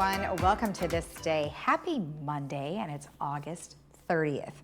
everyone. Welcome to This Day. Happy Monday, and it's August 30th.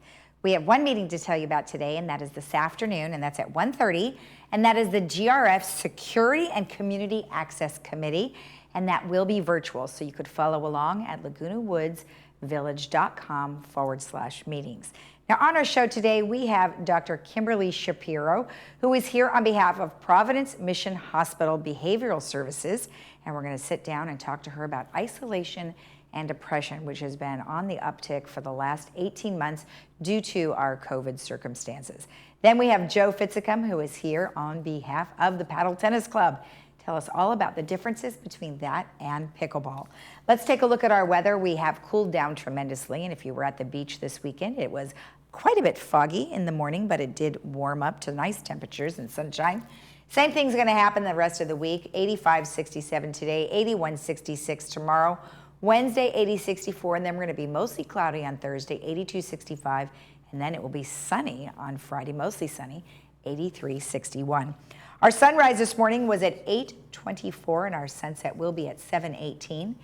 We have one meeting to tell you about today, and that is this afternoon, and that's at 1:30, and that is the GRF Security and Community Access Committee, and that will be virtual, so you could follow along at lagunawoodsvillage.com/meetings. Now, on our show today, we have Dr. Kimberly Shapiro, who is here on behalf of Providence Mission Hospital Behavioral Services, and we're going to sit down and talk to her about isolation and depression, which has been on the uptick for the last 18 months due to our COVID circumstances. Then we have Joe Fitzicum, who is here on behalf of the Paddle Tennis Club. Tell us all about the differences between that and pickleball. Let's take a look at our weather. We have cooled down tremendously, and if you were at the beach this weekend, it was quite a bit foggy in the morning, but it did warm up to nice temperatures and sunshine. Same thing's going to happen the rest of the week. 85-67 today, 81-66 tomorrow. Wednesday, 80-64, and then we're going to be mostly cloudy on Thursday, 82-65, and then it will be sunny on Friday, mostly sunny, 83-61. Our sunrise this morning was at 8:24, and our sunset will be at 7:18.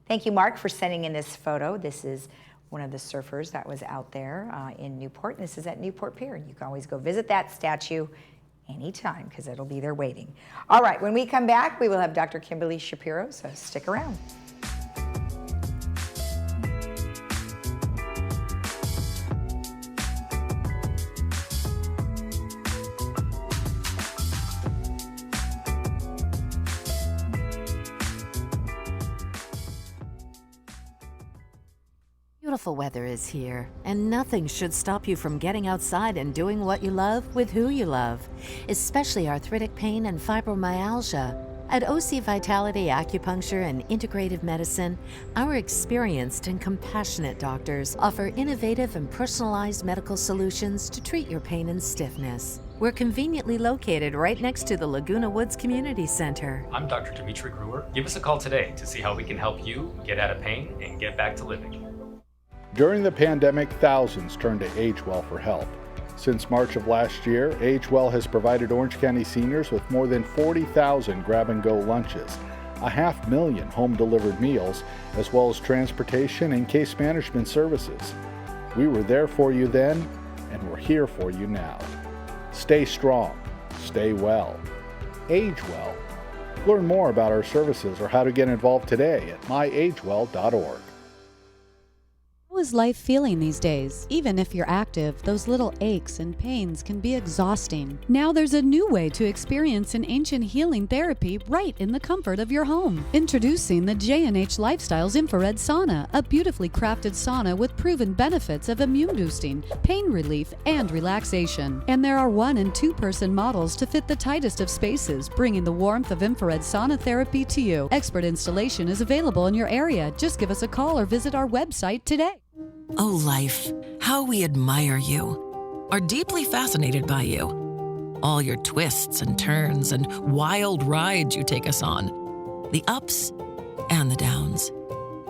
Thank you, Mark, for sending in this photo. This is one of the surfers that was out there in Newport. This is at Newport Pier. You can always go visit that statue anytime because it'll be there waiting. All right, when we come back, we will have Dr. Kimberly Shapiro, so stick around. Beautiful weather is here, and nothing should stop you from getting outside and doing what you love with who you love, especially arthritic pain and fibromyalgia. At OC Vitality Acupuncture and Integrative Medicine, our experienced and compassionate doctors offer innovative and personalized medical solutions to treat your pain and stiffness. We're conveniently located right next to the Laguna Woods Community Center. I'm Dr. Dimitri Gruer. Give us a call today to see how we can help you get out of pain and get back to living. During the pandemic, thousands turned to AgeWell for help. Since March of last year, AgeWell has provided Orange County seniors with more than 40,000 grab-and-go lunches, 500,000 home-delivered meals, as well as transportation and case management services. We were there for you then, and we're here for you now. Stay strong. Stay well. Age well. Learn more about our services or how to get involved today at myagewell.org. How is life feeling these days? Even if you're active, those little aches and pains can be exhausting. Now there's a new way to experience an ancient healing therapy right in the comfort of your home. Introducing the J&H Lifestyles Infrared Sauna, a beautifully crafted sauna with proven benefits of immune boosting, pain relief, and relaxation. And there are 1- and 2-person models to fit the tightest of spaces, bringing the warmth of infrared sauna therapy to you. Expert installation is available in your area. Just give us a call or visit our website today. Oh, life, how we admire you, are deeply fascinated by you. All your twists and turns and wild rides you take us on. The ups and the downs.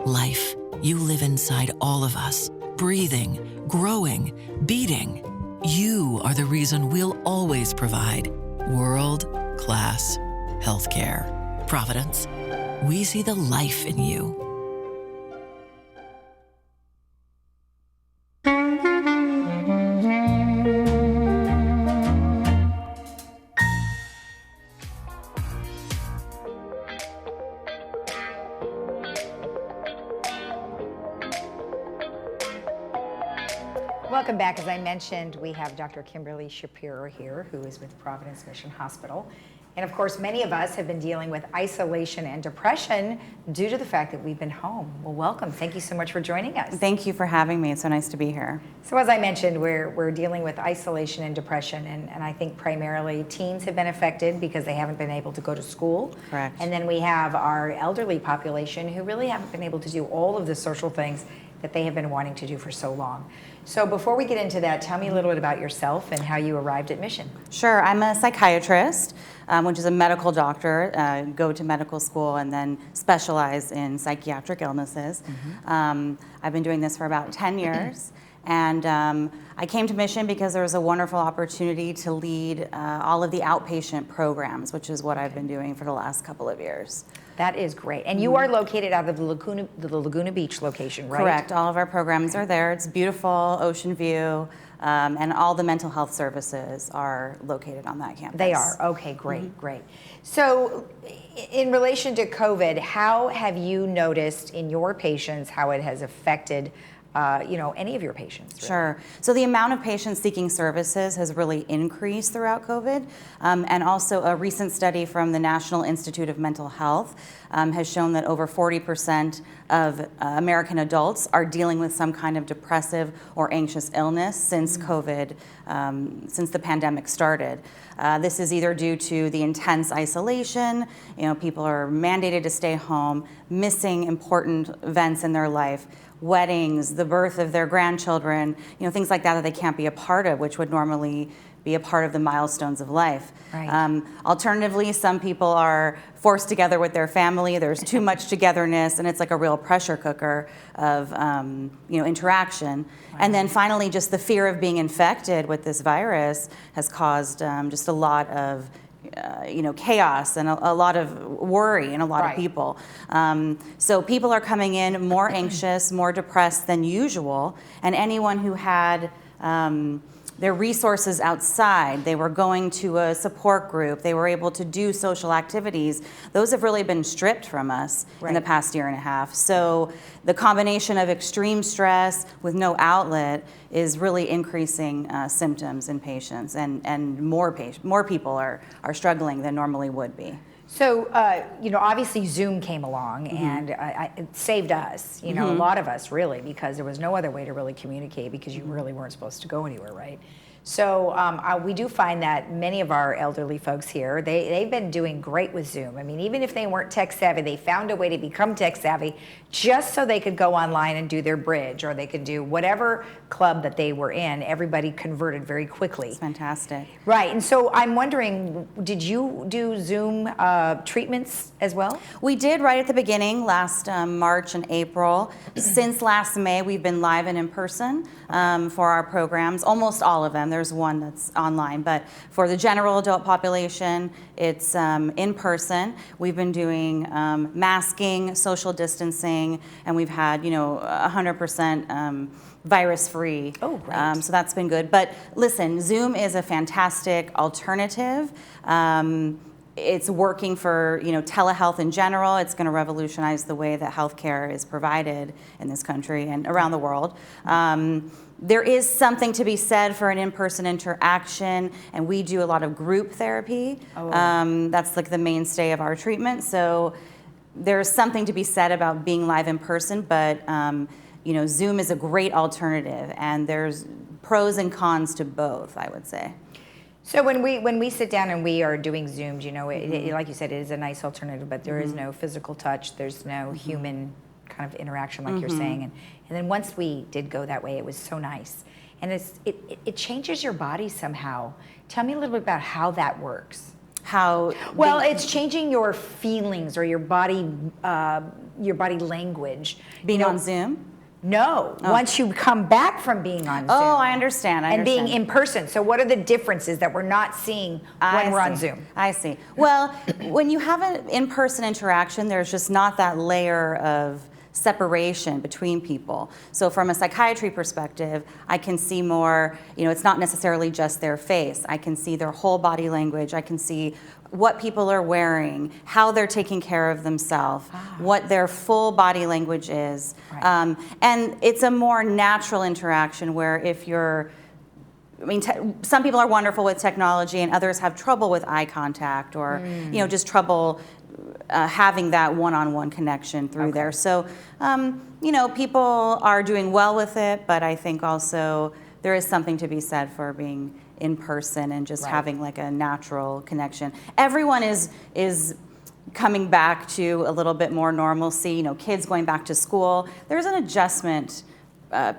Life, you live inside all of us, breathing, growing, beating. You are the reason we'll always provide world-class healthcare. Providence, we see the life in you. Welcome back. As I mentioned, we have Dr. Kimberly Shapiro here, who is with Providence Mission Hospital. And of course, many of us have been dealing with isolation and depression due to the fact that we've been home. Well, welcome. Thank you so much for joining us. Thank you for having me. It's so nice to be here. So as I mentioned, we're dealing with isolation and depression, and I think primarily teens have been affected because they haven't been able to go to school. Correct. And then we have our elderly population who really haven't been able to do all of the social things that they have been wanting to do for so long. So before we get into that, tell me a little bit about yourself and how you arrived at Mission. Sure, I'm a psychiatrist, which is a medical doctor, go to medical school and then specialize in psychiatric illnesses. Mm-hmm. I've been doing this for about 10 years. And I came to Mission because there was a wonderful opportunity to lead all of the outpatient programs, which is what I've been doing for the last couple of years. That is great. And you are located out of the Laguna Beach location, right? Correct. All of our programs are there. It's beautiful, ocean view, and all the mental health services are located on that campus. They are. Okay, great, great. So in relation to COVID, how have you noticed in your patients how it has affected any of your patients? Really? Sure. So the amount of patients seeking services has really increased throughout COVID. And also a recent study from the National Institute of Mental Health has shown that over 40% of American adults are dealing with some kind of depressive or anxious illness since COVID, since the pandemic started. This is either due to the intense isolation, people are mandated to stay home, missing important events in their life, weddings, the birth of their grandchildren, things like that they can't be a part of, which would normally be a part of the milestones of life. Right. Alternatively, some people are forced together with their family. There's too much togetherness, and it's like a real pressure cooker of interaction. Wow. And then finally, just the fear of being infected with this virus has caused just a lot of chaos and a lot of worry in a lot of people. So people are coming in more anxious, more depressed than usual, and anyone who had their resources outside, they were going to a support group, they were able to do social activities, those have really been stripped from us in the past year and a half. So the combination of extreme stress with no outlet is really increasing symptoms in patients, and more people are struggling than normally would be. So, obviously Zoom came along and it saved us, a lot of us really, because there was no other way to really communicate because you really weren't supposed to go anywhere, right? So we do find that many of our elderly folks here, they've been doing great with Zoom. I mean, even if they weren't tech savvy, they found a way to become tech savvy just so they could go online and do their bridge, or they could do whatever club that they were in. Everybody converted very quickly. It's fantastic. Right, and so I'm wondering, did you do Zoom treatments as well? We did right at the beginning, last March and April. Since last May, we've been live and in person for our programs, almost all of them. There's one that's online, but for the general adult population, it's in person. We've been doing masking, social distancing, and we've had 100% virus-free. Oh, great. So that's been good. But listen, Zoom is a fantastic alternative. It's working for telehealth in general. It's going to revolutionize the way that healthcare is provided in this country and around the world. There is something to be said for an in-person interaction, and we do a lot of group therapy. That's like the mainstay of our treatment. So there's something to be said about being live in person, but Zoom is a great alternative, and there's pros and cons to both, I would say. So when we sit down and we are doing Zooms, like you said, it is a nice alternative, but there is no physical touch. There's no human kind of interaction, like you're saying. And then once we did go that way, it was so nice. And it changes your body somehow. Tell me a little bit about how that works. How? Well, it's changing your feelings or your body language. Being on Zoom? No, once you come back from being on Zoom. Oh, I understand. And being in person. So what are the differences that we're not seeing when we're on Zoom? I see. Well, when you have an in-person interaction, there's just not that layer of separation between people. So from a psychiatry perspective, I can see more, it's not necessarily just their face. I can see their whole body language. I can see what people are wearing, how they're taking care of themselves, what their full body language is. Right. And it's a more natural interaction where if you're, some people are wonderful with technology and others have trouble with eye contact or, just trouble having that one-on-one connection through there. So, people are doing well with it, but I think also there is something to be said for being in person and just having like a natural connection. Everyone is coming back to a little bit more normalcy. Kids going back to school. There's an adjustment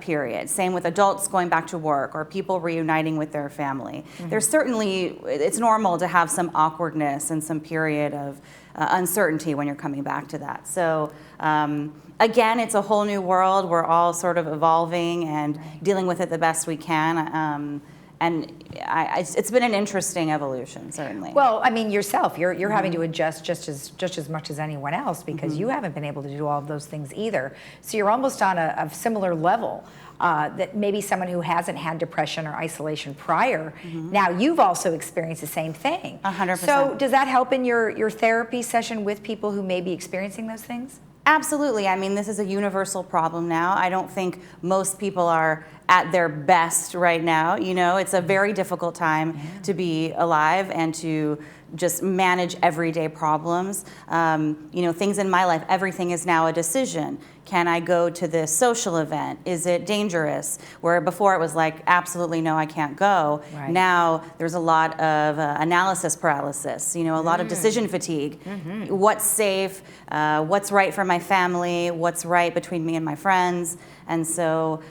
period. Same with adults going back to work or people reuniting with their family. There's certainly, it's normal to have some awkwardness and some period of uncertainty when you're coming back to that. So again, it's a whole new world. We're all sort of evolving and dealing with it the best we can. It's been an interesting evolution, certainly. Well, I mean, yourself, you're having to adjust just as much as anyone else because you haven't been able to do all of those things either. So you're almost on a similar level that maybe someone who hasn't had depression or isolation prior, now you've also experienced the same thing. 100%. So does that help in your therapy session with people who may be experiencing those things? Absolutely. I mean, this is a universal problem now. I don't think most people are at their best right now. You know, it's a very difficult time to be alive and to just manage everyday problems. You know, things in my life, everything is now a decision. Can I go to this social event? Is it dangerous? Where before it was like, absolutely no, I can't go. Right. Now there's a lot of analysis paralysis, you know, a lot of decision fatigue. What's safe? What's right for my family? What's right between me and my friends? And so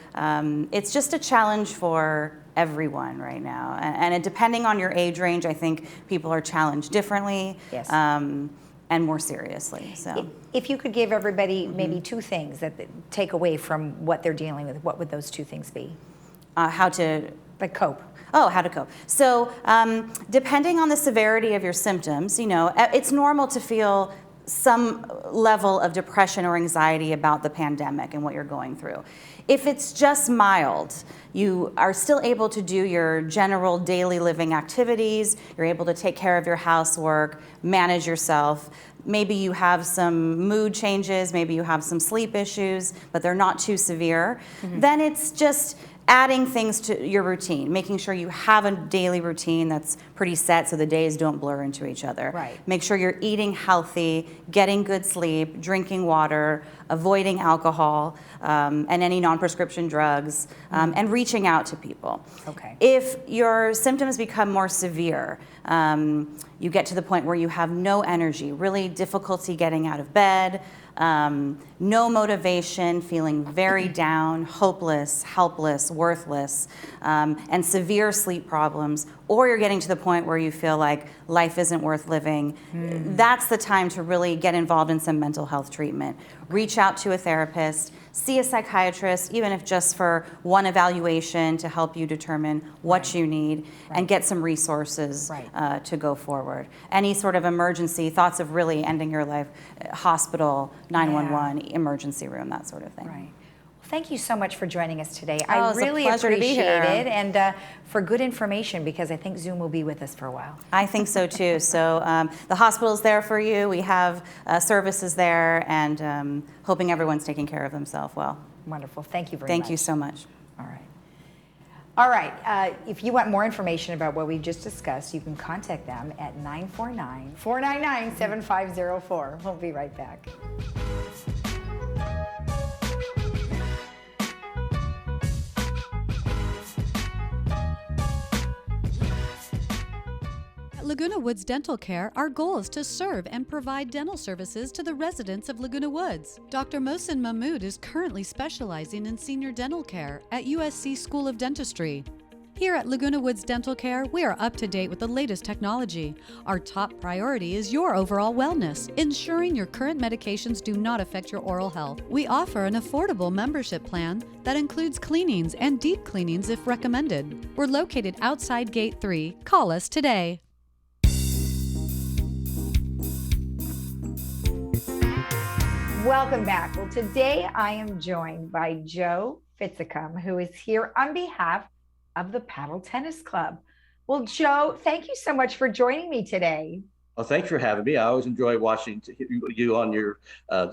it's just a challenge for everyone right now. And depending on your age range, I think people are challenged differently. Yes. And more seriously. So, if you could give everybody maybe two things that they take away from what they're dealing with, what would those two things be? How to cope. Oh, how to cope. So, depending on the severity of your symptoms, you know, it's normal to feel some level of depression or anxiety about the pandemic and what you're going through. If it's just mild, you are still able to do your general daily living activities, you're able to take care of your housework, manage yourself. Maybe you have some mood changes, maybe you have some sleep issues, but they're not too severe. Then it's just adding things to your routine, making sure you have a daily routine that's pretty set so the days don't blur into each other. Right. Make sure you're eating healthy, getting good sleep, drinking water, avoiding alcohol and any non-prescription drugs, and reaching out to people. Okay. If your symptoms become more severe, you get to the point where you have no energy, really difficulty getting out of bed, no motivation, feeling very down, hopeless, helpless, worthless, and severe sleep problems, or you're getting to the point where you feel like life isn't worth living, that's the time to really get involved in some mental health treatment. Reach out to a therapist, see a psychiatrist, even if just for one evaluation to help you determine what you need, and get some resources to go forward. Any sort of emergency, thoughts of really ending your life, hospital, 911, emergency room, that sort of thing. Right. Well, thank you so much for joining us today. Oh, I it's a really pleasure to be appreciate here. it, and for good information, because I think Zoom will be with us for a while. I think so too. So the hospital's there for you. We have services there, and hoping everyone's taking care of themselves well. Wonderful. Thank you very much. Thank you so much. All right. All right. If you want more information about what we just discussed, you can contact them at 949-499-7504. We'll be right back. At Laguna Woods Dental Care, our goal is to serve and provide dental services to the residents of Laguna Woods. Dr. Mohsen Mahmood is currently specializing in senior dental care at USC School of Dentistry. Here at Laguna Woods Dental Care, we are up to date with the latest technology. Our top priority is your overall wellness, ensuring your current medications do not affect your oral health. We offer an affordable membership plan that includes cleanings and deep cleanings if recommended. We're located outside Gate 3. Call us today. Welcome back. Well, today I am joined by Joe Fitzicum, who is here on behalf of the Paddle Tennis Club. Well, Joe, thank you so much for joining me today. Well, thanks for having me. I always enjoy watching you on your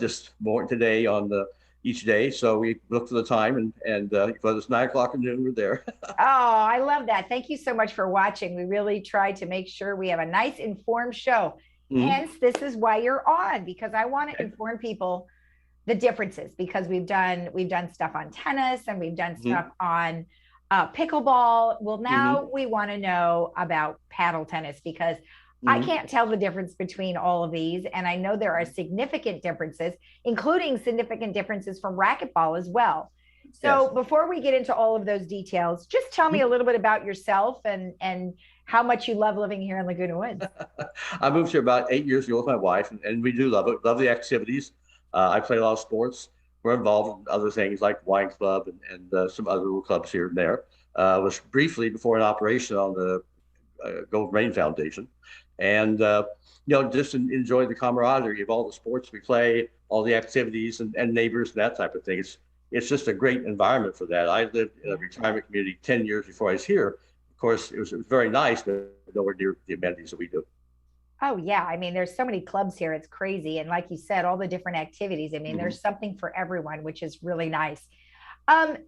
this morning today on the each day. So we look for the time and whether it's 9 o'clock or noon, we're there. Oh, I love that. Thank you so much for watching. We really try to make sure we have a nice informed show. Hence, this is why you're on, because I want to inform people the differences, because we've done stuff on tennis and we've done stuff on pickleball. Well, now we want to know about paddle tennis, because I can't tell the difference between all of these. And I know there are significant differences, including significant differences from racquetball as well. So before we get into all of those details, just tell me a little bit about yourself and how much you love living here in Laguna Woods. I moved here about 8 years ago with my wife, and we do love it, love the activities. I play a lot of sports. We're involved in other things like wine club and some other little clubs here and there. Was briefly before an operation on the Gold Rain Foundation. And, just enjoy the camaraderie of all the sports we play, all the activities and neighbors and that type of thing. It's just a great environment for that. I lived in a retirement community 10 years before I was here. Of course, it was very nice, but nowhere near the amenities that we do. Oh yeah, I mean, there's so many clubs here. It's crazy. And like you said, all the different activities. I mean, there's something for everyone, which is really nice.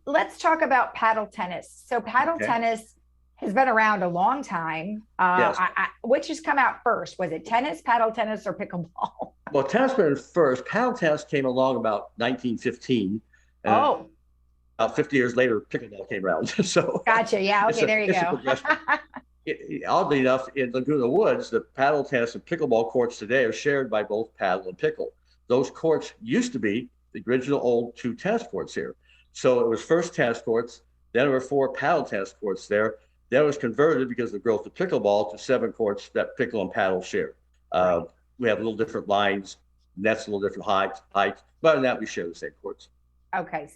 Let's talk about paddle tennis. So paddle tennis has been around a long time. Yes. Which has come out first? Was it tennis, paddle tennis, or pickleball? Well, tennis went first. Paddle tennis came along about 1915. And about 50 years later, pickleball came around. So gotcha. Yeah. Okay. There you go. Oddly enough, in Laguna Woods, the paddle tennis and pickleball courts today are shared by both paddle and pickle. Those courts used to be the original old 2 tennis courts here. So it was first tennis courts, then there were 4 paddle tennis courts there. Then it was converted because of the growth of pickleball to 7 courts that pickle and paddle share. We have a little different lines, nets a little different heights. But other than that, we share the same courts. Okay.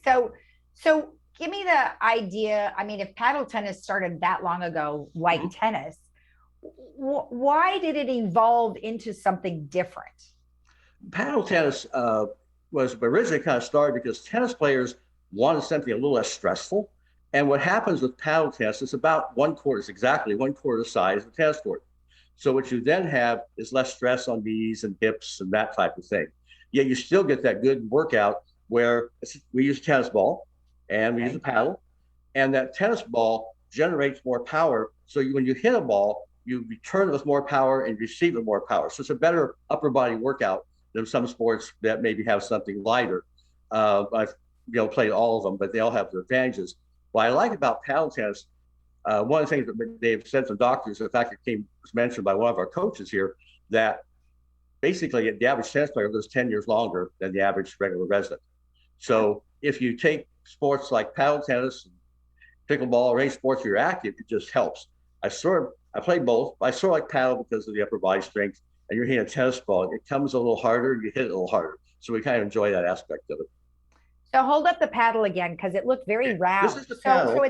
So give me the idea. I mean, if paddle tennis started that long ago, like tennis, why did it evolve into something different? Paddle tennis was originally kind of started because tennis players wanted something a little less stressful. And what happens with paddle tennis is about 1 court is exactly 1 quarter the size of a tennis court. So what you then have is less stress on knees and hips and that type of thing. Yet you still get that good workout where we use a tennis ball and we use a paddle, and that tennis ball generates more power. So when you hit a ball, you return it with more power and receive it with more power. So it's a better upper body workout than some sports that maybe have something lighter. I've played all of them, but they all have their advantages. What I like about paddle tennis, one of the things that they've said from doctors, in fact, it was mentioned by one of our coaches here, that basically the average tennis player lives 10 years longer than the average regular resident. So if you take sports like paddle tennis, pickleball, or any sports where you're active, it just helps. I play both. I sort of like paddle because of the upper body strength, and you're hitting a tennis ball. It comes a little harder, you hit it a little harder. So we kind of enjoy that aspect of it. So hold up the paddle again, because it looked very round. This is the paddle.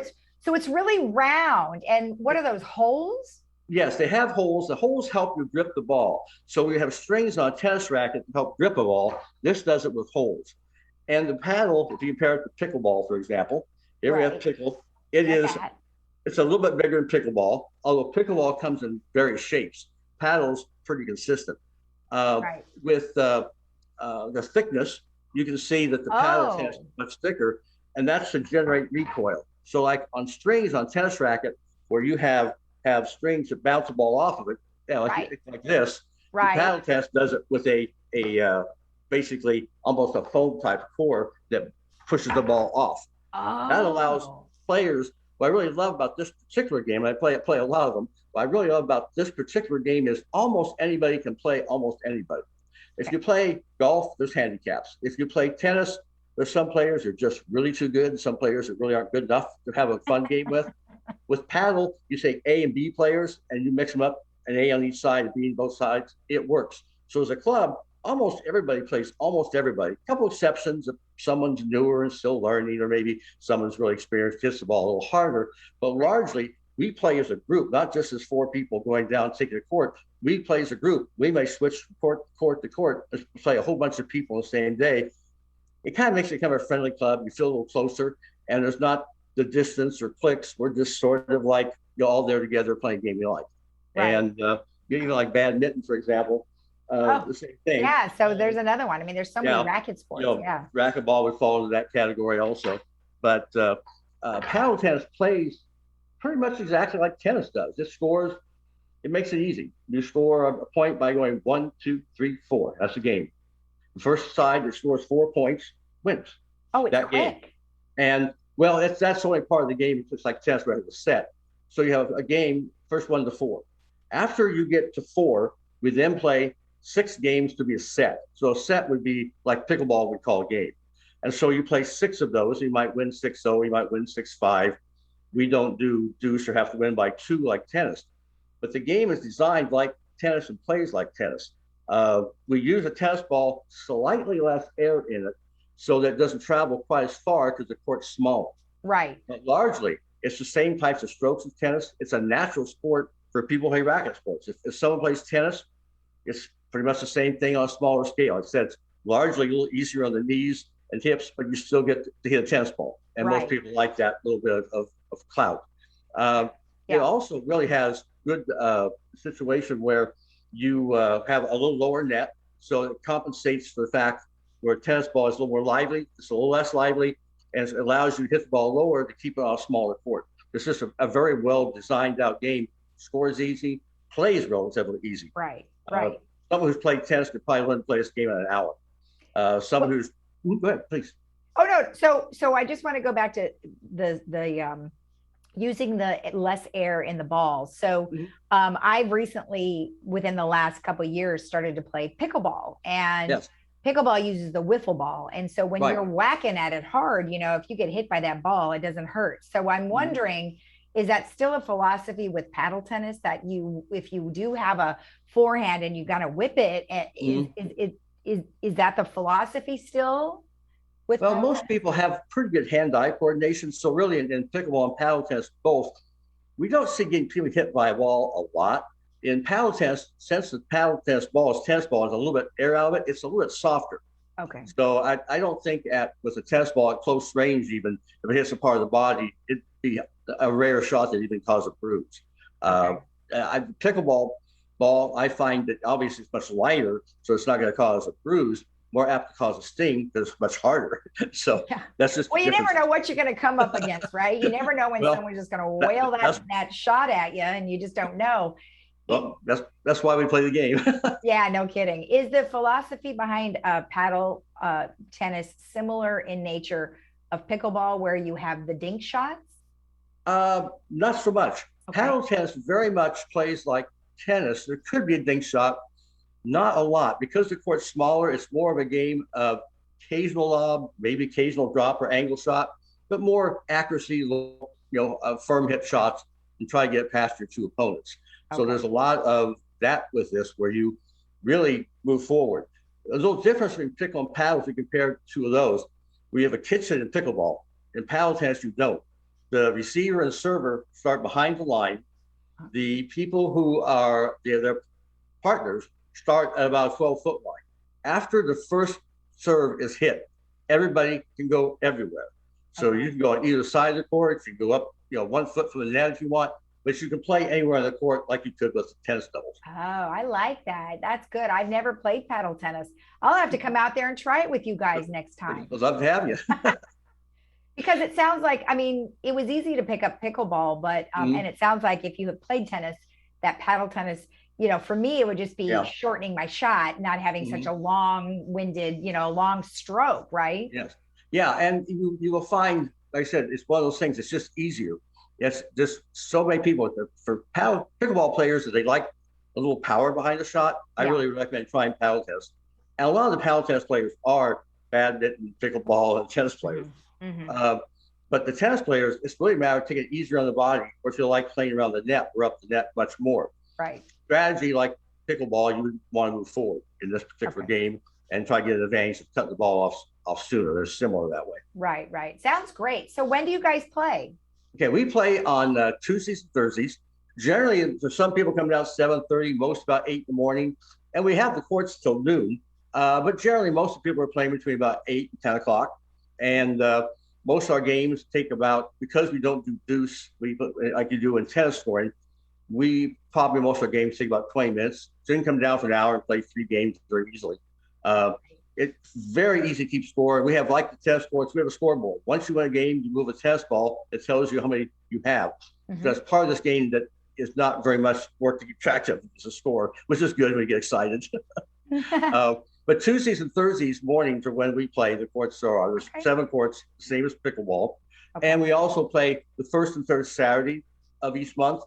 So it's really round. And what are those holes? Yes, they have holes. The holes help you grip the ball. So we have strings on a tennis racket to help grip a ball. This does it with holes. And the paddle, if you compare it to pickleball, for example, here we have pickle. It's a little bit bigger than pickleball, although pickleball comes in various shapes. Paddle's pretty consistent. With the thickness, you can see that the paddle is much thicker, and that's to generate recoil. So like on strings on tennis racket, where you have strings that bounce the ball off of it, like this, the paddle tennis does it with a basically almost a foam type core that pushes the ball off. That allows players, what I really love about this particular game, and I play a lot of them, what I really love about this particular game is almost anybody can play almost anybody. If you play golf, there's handicaps. If you play tennis, there's some players who are just really too good, and some players that really aren't good enough to have a fun game with. With paddle, you take A and B players, and you mix them up, an A on each side, and B on both sides. It works. So as a club, almost everybody plays almost everybody. A couple exceptions, if someone's newer and still learning, or maybe someone's really experienced, hits the ball a little harder. But largely, we play as a group, not just as 4 people going down taking a court. We play as a group. We may switch court to court, play a whole bunch of people on the same day. It kind of makes it kind of a friendly club. You feel a little closer, and there's not the distance or clicks. We're just sort of like you're all there together playing a game you like. And like badminton, for example, the same thing. Yeah, so there's another one. I mean, there's so many racket sports. Racquetball would fall into that category also. But paddle tennis plays pretty much exactly like tennis does. It makes it easy. You score a point by going 1, 2, 3, 4. That's the game. The first side that scores 4 points wins. Oh, it's that quick. Game. And that's only part of the game. It's just like tennis where it's a set. So you have a game, first 1 to 4. After you get to 4, we then play 6 games to be a set. So a set would be like pickleball we call a game. And so you play 6 of those. You might win 6-0, you might win 6-5. We don't do deuce or have to win by 2 like tennis. But the game is designed like tennis and plays like tennis. We use a tennis ball, slightly less air in it, so that it doesn't travel quite as far because the court's small. Right. But largely, It's the same types of strokes as tennis. It's a natural sport for people who play racket sports. If someone plays tennis, it's pretty much the same thing on a smaller scale. It says largely a little easier on the knees and hips, but you still get to hit a tennis ball. And most people like that little bit of clout. It also really has good situation where you have a little lower net, so it compensates for the fact where a tennis ball is a little more lively, it's a little less lively, and it allows you to hit the ball lower to keep it on a smaller court. It's just a very well designed out game. Score is easy, play is relatively easy. Right. Someone who's played tennis could probably learn to play this game in an hour. Someone who's go ahead, please. Oh no. So I just want to go back to the using the less air in the ball. So I've recently, within the last couple of years, started to play pickleball, and pickleball uses the wiffle ball. And so when you're whacking at it hard, if you get hit by that ball, it doesn't hurt. So I'm wondering, is that still a philosophy with paddle tennis that if you do have a forehand and you got to whip it, is that the philosophy still? Well, most people have pretty good hand-eye coordination. So really in pickleball and paddle tennis both, we don't see getting people hit by a ball a lot. In paddle tennis, since the paddle tennis ball is tennis ball, is a little bit air out of it, it's a little bit softer. Okay. So I don't think with a tennis ball at close range, even if it hits a part of the body, it'd be a rare shot that even cause a bruise. Pickleball ball, I find that obviously it's much lighter, so it's not going to cause a bruise. More apt to cause a sting because it's much harder. So that's just. Well, you never know what you're going to come up against, right? You never know when someone's just going to whale that shot at you, and you just don't know. Well, that's why we play the game. Yeah, no kidding. Is the philosophy behind paddle tennis similar in nature of pickleball, where you have the dink shots? Not so much. Okay. Paddle tennis very much plays like tennis. There could be a dink shot. Not a lot, because the court's smaller. It's more of a game of occasional lob, maybe occasional drop or angle shot, but more accuracy, firm hit shots, and try to get past your two opponents. Okay. So there's a lot of that with this, where you really move forward. There's a little difference between pickle and paddle if you compare two of those. We have a kitchen in pickleball. In paddle tennis, you don't. The receiver and server start behind the line. The people who are their partners start at about a 12-foot line. After the first serve is hit, everybody can go everywhere. So you can go on either side of the court. You can go up, 1 foot from the net if you want, but you can play anywhere on the court like you could with tennis doubles. Oh, I like that. That's good. I've never played paddle tennis. I'll have to come out there and try it with you guys next time. I'd love to have you. Because it sounds like, it was easy to pick up pickleball, but and it sounds like if you have played tennis, that paddle tennis, for me, it would just be shortening my shot, not having such a long-winded, long stroke, right? Yes. Yeah. And you will find, like I said, it's one of those things, it's just easier. It's just so many people, for pickleball players, that they like a little power behind the shot. I really recommend trying paddle tennis. And a lot of the paddle tennis players are badminton, pickleball, and tennis players. But the tennis players, it's really a matter of taking it easier on the body, or if you like playing around the net, we're up the net much more. Right. Strategy like pickleball, you would want to move forward in this particular game and try to get an advantage of cutting the ball off sooner. They're similar that way. Right. Sounds great. So when do you guys play? Okay, we play on Tuesdays and Thursdays. Generally, for some people come down 7:30, most about 8 in the morning, and we have the courts till noon. But generally, most of the people are playing between about 8 and 10 o'clock. And most of our games take about, because we don't do deuce, like you do in tennis scoring, most of our games take about 20 minutes. So you can come down for an hour and play 3 games very easily. It's very easy to keep score. We have, like the tennis courts, we have a scoreboard. Once you win a game, you move a tennis ball. It tells you how many you have. So that's part of this game that is not very much work to keep track of. It's a score, which is good when you get excited. But Tuesdays and Thursdays mornings are when we play. The courts are, there's 7 courts, same as pickleball. And we also play the first and third Saturday of each month.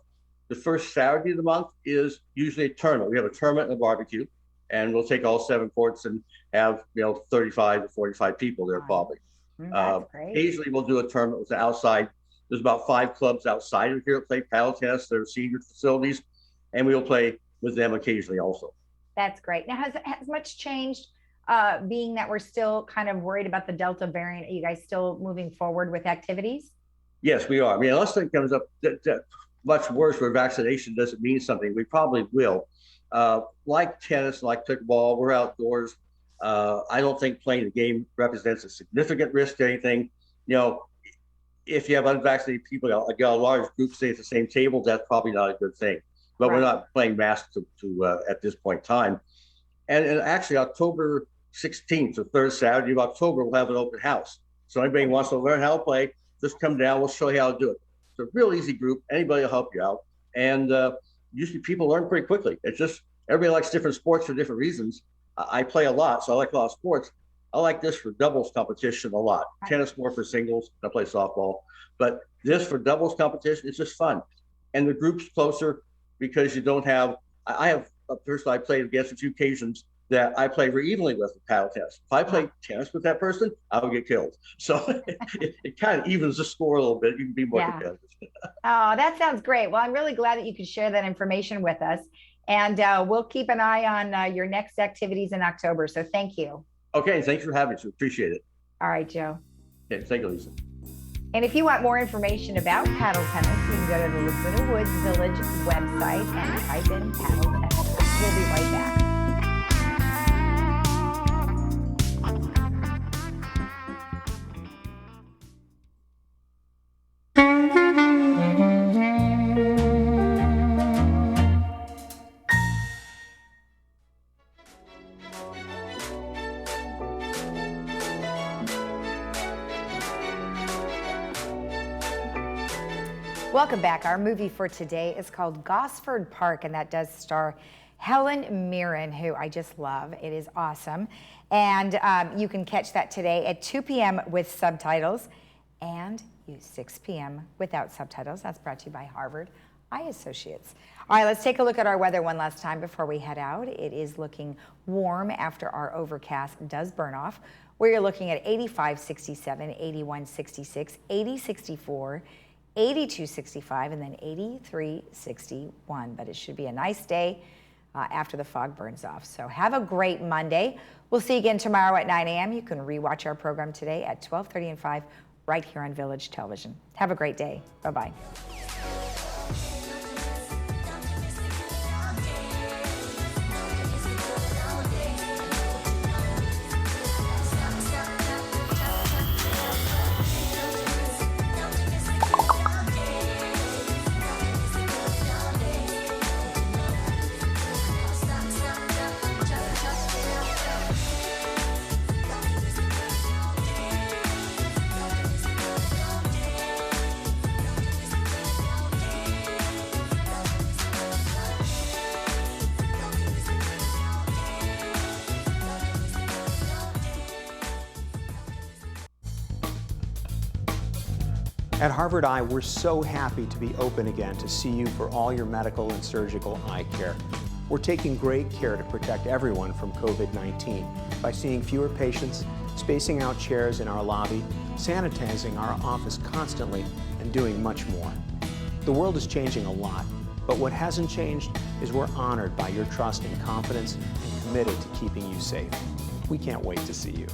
The first Saturday of the month is usually a tournament. We have a tournament and a barbecue, and we'll take all 7 courts and have 35 to 45 people there probably. Occasionally we'll do a tournament with the outside. There's about 5 clubs outside of here that play paddle tennis. They're senior facilities, and we'll play with them occasionally also. That's great. Now, has much changed, being that we're still kind of worried about the Delta variant? Are you guys still moving forward with activities? Yes, we are. I mean, unless it comes up that much worse where vaccination doesn't mean something, we probably will. Like tennis, like pickleball, we're outdoors. I don't think playing the game represents a significant risk to anything. You know, if you have unvaccinated people, like a large group stay at the same table, that's probably not a good thing. But we're not playing masks to at this point in time. And actually, October 16th, the third Saturday of October, we'll have an open house. So anybody who wants to learn how to play, just come down. We'll show you how to do it. It's a real easy group. Anybody will help you out. And usually people learn pretty quickly. It's just everybody likes different sports for different reasons. I play a lot, so I like a lot of sports. I like this for doubles competition a lot. Tennis more for singles. I play softball. But this for doubles competition, it's just fun. And the group's closer because you don't have, I have a person I played against a few occasions that I play very evenly with in paddle tennis. If I play tennis with that person, I will get killed. So it kind of evens the score a little bit. You can be more competitive. Oh, that sounds great. Well, I'm really glad that you could share that information with us. And we'll keep an eye on your next activities in October. So thank you. Okay, thanks for having us. We appreciate it. All right, Joe. Okay, thank you, Lisa. And if you want more information about paddle tennis, you can go to the Laguna Woods Village website and type in paddle tennis. We'll be right back. Welcome back. Our movie for today is called Gosford Park, and that does star Helen Mirren, who I just love. It is awesome. And you can catch that today at 2 p.m. with subtitles and 6 p.m. without subtitles. That's brought to you by Harvard Eye Associates. All right, let's take a look at our weather one last time before we head out. It is looking warm after our overcast does burn off. We're looking at 85, 67, 81, 66, 80, 64, 82, 65, and then 83, 61. But it should be a nice day after the fog burns off. So have a great Monday. We'll see you again tomorrow at 9 a.m. You can rewatch our program today at 12:30 and 5 right here on Village Television. Have a great day. Bye-bye. At Harvard Eye, we're so happy to be open again to see you for all your medical and surgical eye care. We're taking great care to protect everyone from COVID-19 by seeing fewer patients, spacing out chairs in our lobby, sanitizing our office constantly, and doing much more. The world is changing a lot, but what hasn't changed is we're honored by your trust and confidence and committed to keeping you safe. We can't wait to see you.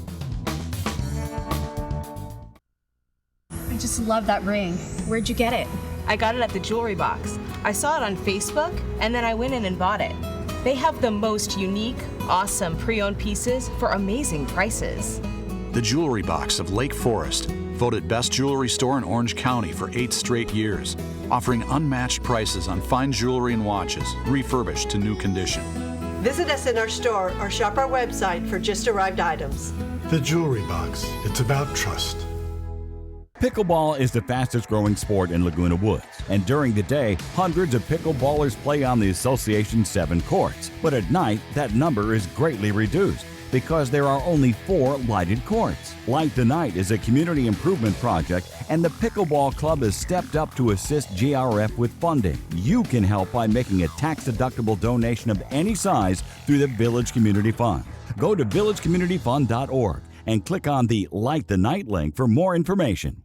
I just love that ring. Where'd you get it? I got it at the jewelry box. I saw it on Facebook, and then I went in and bought it. They have the most unique, awesome pre-owned pieces for amazing prices. The Jewelry Box of Lake Forest, voted best jewelry store in Orange County for 8 straight years, offering unmatched prices on fine jewelry and watches, refurbished to new condition. Visit us in our store or shop our website for just arrived items. The Jewelry Box. It's about trust. Pickleball is the fastest growing sport in Laguna Woods, and during the day, hundreds of pickleballers play on the Association's 7 courts. But at night, that number is greatly reduced because there are only 4 lighted courts. Light the Night is a community improvement project, and the Pickleball Club has stepped up to assist GRF with funding. You can help by making a tax-deductible donation of any size through the Village Community Fund. Go to villagecommunityfund.org and click on the Light the Night link for more information.